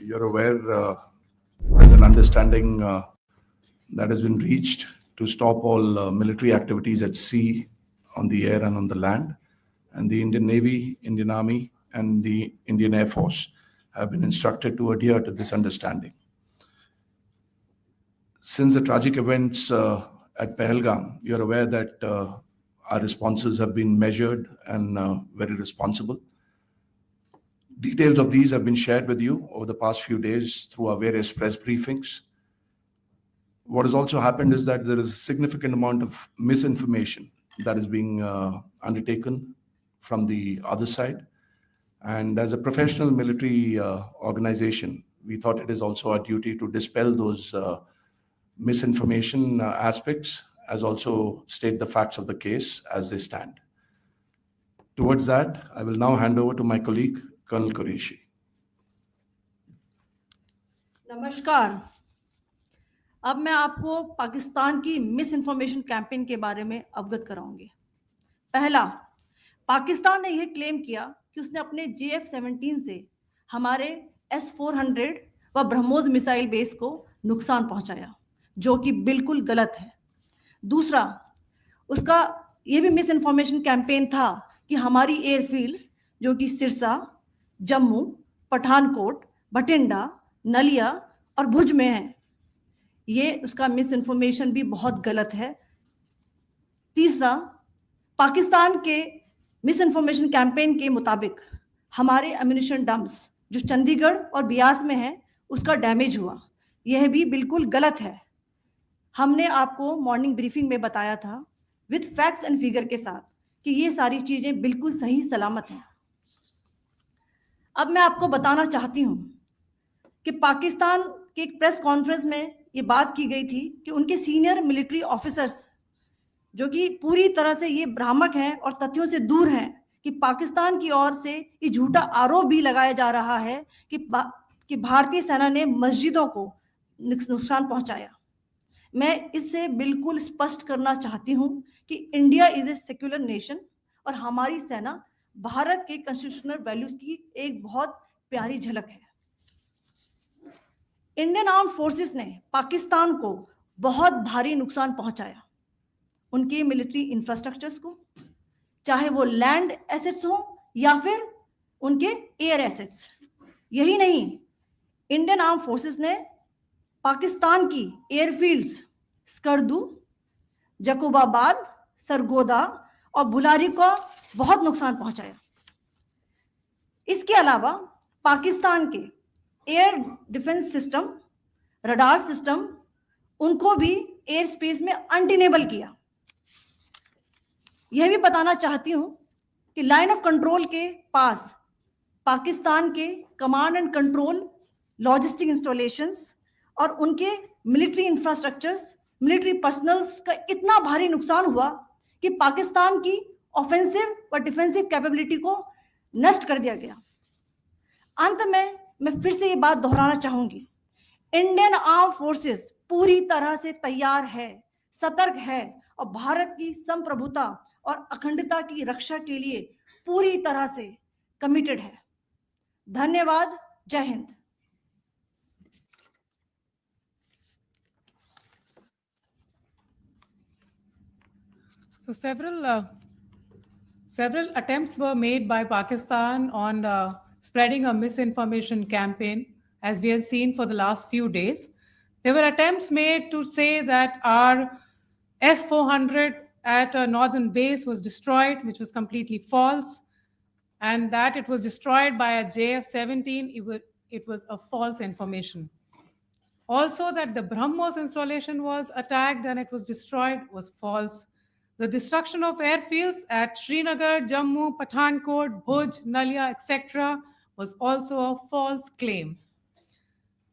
you're aware there's an understanding that has been reached to stop all military activities at sea, on the air, and on the land. And the Indian Navy, Indian Army, and the Indian Air Force have been instructed to adhere to this understanding. Since the tragic events at Pahalgam, you're aware that our responses have been measured and very responsible. Details of these have been shared with you over the past few days through our various press briefings. What has also happened is that there is a significant amount of misinformation that is being undertaken from the other side. And as a professional military organization, we thought it is also our duty to dispel those misinformation aspects, as also state the facts of the case as they stand. Towards that, I will now hand over to my colleague, Colonel Qureshi. नमस्कार। अब मैं आपको पाकिस्तान की miss information campaign के बारे में अवगत कराऊंगी। पहला, पाकिस्तान ने यह क्लेम किया कि उसने अपने JF-17 से हमारे S-400 व ब्रह्मोस मिसाइल बेस को नुकसान पहुंचाया, जो कि बिल्कुल गलत है। दूसरा, उसका यह भी मिस इन्फॉर्मेशन कैंपेन था कि हमारी एयरफील्ड्स जो कि सिरसा, जम्मू, पठानकोट, भटिंडा, नलिया और भुज में है, ये उसका मिस इन्फॉर्मेशन भी बहुत गलत है। तीसरा, पाकिस्तान के मिस इन्फॉर्मेशन कैंपेन के मुताबिक हमारे एम्यूनिशन डम्प्स जो चंडीगढ़ और बियास में है उसका डैमेज हुआ, यह भी बिल्कुल गलत है। हमने आपको मॉर्निंग ब्रीफिंग में बताया था विद फैक्ट्स एंड फिगर के साथ कि ये सारी चीजें बिल्कुल सही सलामत हैं। अब मैं आपको बताना चाहती हूं कि पाकिस्तान के एक प्रेस कॉन्फ्रेंस में ये बात की गई थी कि उनके सीनियर मिलिट्री ऑफिसर्स जो कि पूरी तरह से ये भ्रामक हैं और तथ्यों से दूर हैं कि पाकिस्तान की ओर से ये झूठा आरोप भी लगाया जा रहा है कि भारतीय सेना ने मस्जिदों को नुकसान पहुंचाया। मैं इससे बिल्कुल स्पष्ट करना चाहती हूं कि India is a secular nation और हमारी सेना भारत के कॉन्स्टिट्यूशनल वैल्यूज की एक बहुत प्यारी झलक है। इंडियन आर्म फोर्सेस ने पाकिस्तान को बहुत भारी नुकसान पहुंचाया, उनके मिलिट्री इंफ्रास्ट्रक्चर्स को, चाहे वो लैंड एसेट्स हो या फिर उनके एयर एसेट्स। यही नहीं, इंडियन आर्म फोर्सेस ने पाकिस्तान की एयरफील्ड्स स्कर्दू, जकोबाबाद, सरगोदा और बुलारी को बहुत नुकसान पहुंचाया। इसके अलावा पाकिस्तान के air defence system, radar system, उनको भी एयर स्पेस में अनटेनेबल किया। यह भी बताना चाहती हूं कि लाइन ऑफ कंट्रोल के पास पाकिस्तान के command and control logistic installations और उनके मिलिट्री इंफ्रास्ट्रक्चर्स, मिलिट्री पर्सनल्स का इतना भारी नुकसान हुआ कि पाकिस्तान की ऑफेंसिव व डिफेंसिव कैपेबिलिटी को नष्ट कर दिया गया। अंत में मैं फिर से ये बात दोहराना चाहूंगी, इंडियन आर्म फोर्सेस पूरी तरह से तैयार है, सतर्क है और भारत की संप्रभुता और अखंडता की रक्षा के लिए पूरी तरह से कमिटेड है। धन्यवाद। जय Hind. So several attempts were made by Pakistan on spreading a misinformation campaign, as we have seen for the last few days. There were attempts made to say that our S-400 at a northern base was destroyed, which was completely false, and that it was destroyed by a JF-17. It was a false information. Also, that the BrahMos installation was attacked and it was destroyed was false. The destruction of airfields at Srinagar, Jammu, Pathankot, Bhuj, Nalia, etc. was also a false claim.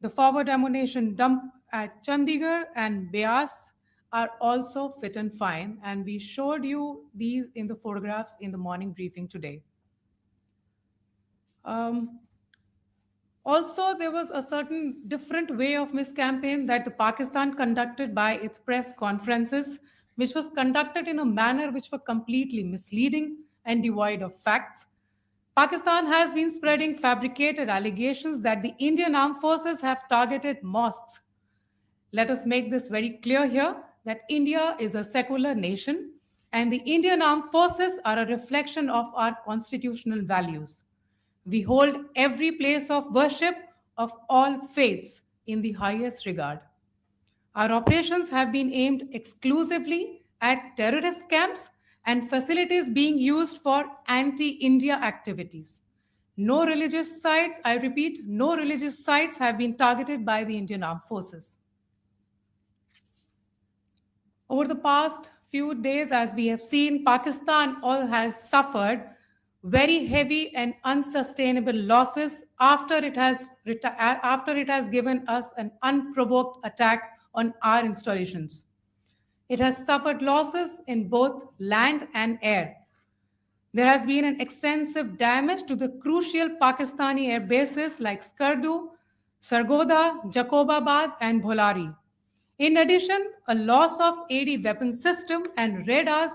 The forward ammunition dump at Chandigarh and Beas are also fit and fine, and we showed you these in the photographs in the morning briefing today. Also, there was a certain different way of miscampaign that the Pakistan conducted by its press conferences, which was conducted in a manner which were completely misleading and devoid of facts. Pakistan has been spreading fabricated allegations that the Indian armed forces have targeted mosques. Let us make this very clear here that India is a secular nation and the Indian armed forces are a reflection of our constitutional values. We hold every place of worship of all faiths in the highest regard. Our operations have been aimed exclusively at terrorist camps and facilities being used for anti India activities. No religious sites, I repeat, no religious sites have been targeted by the Indian armed forces. Over the past few days, as we have seen, Pakistan all has suffered very heavy and unsustainable losses after it has given us an unprovoked attack on our installations. It has suffered losses in both land and air. There has been an extensive damage to the crucial Pakistani air bases like Skardu, Sargodha, Jacobabad, and Bholari. In addition, a loss of AD weapon system and radars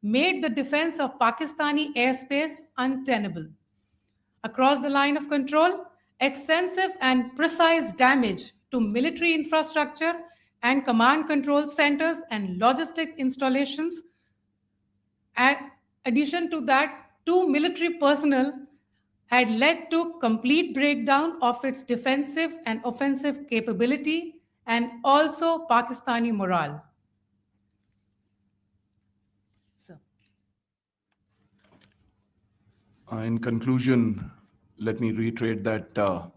made the defense of Pakistani airspace untenable. Across the line of control, extensive and precise damage to military infrastructure and command control centers and logistic installations. In addition to that, two military personnel had led to complete breakdown of its defensive and offensive capability and also Pakistani morale. So, In conclusion, let me reiterate that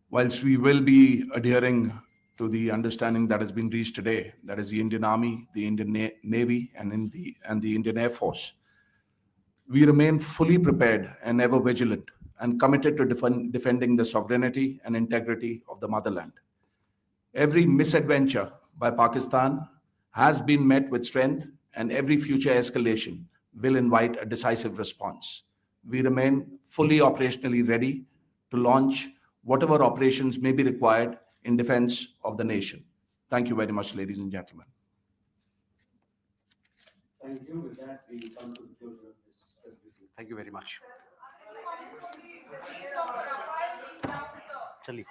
whilst we will be adhering to the understanding that has been reached today, that is the Indian Army, the Indian Navy, and the Indian Air Force, we remain fully prepared and ever vigilant and committed to defending the sovereignty and integrity of the motherland. Every misadventure by Pakistan has been met with strength, and every future escalation will invite a decisive response. We remain fully operationally ready to launch whatever operations may be required in defense of the nation. Thank you very much, ladies and gentlemen. Thank you. With that, we come to the closure of this presentation. Thank you very much. चलिए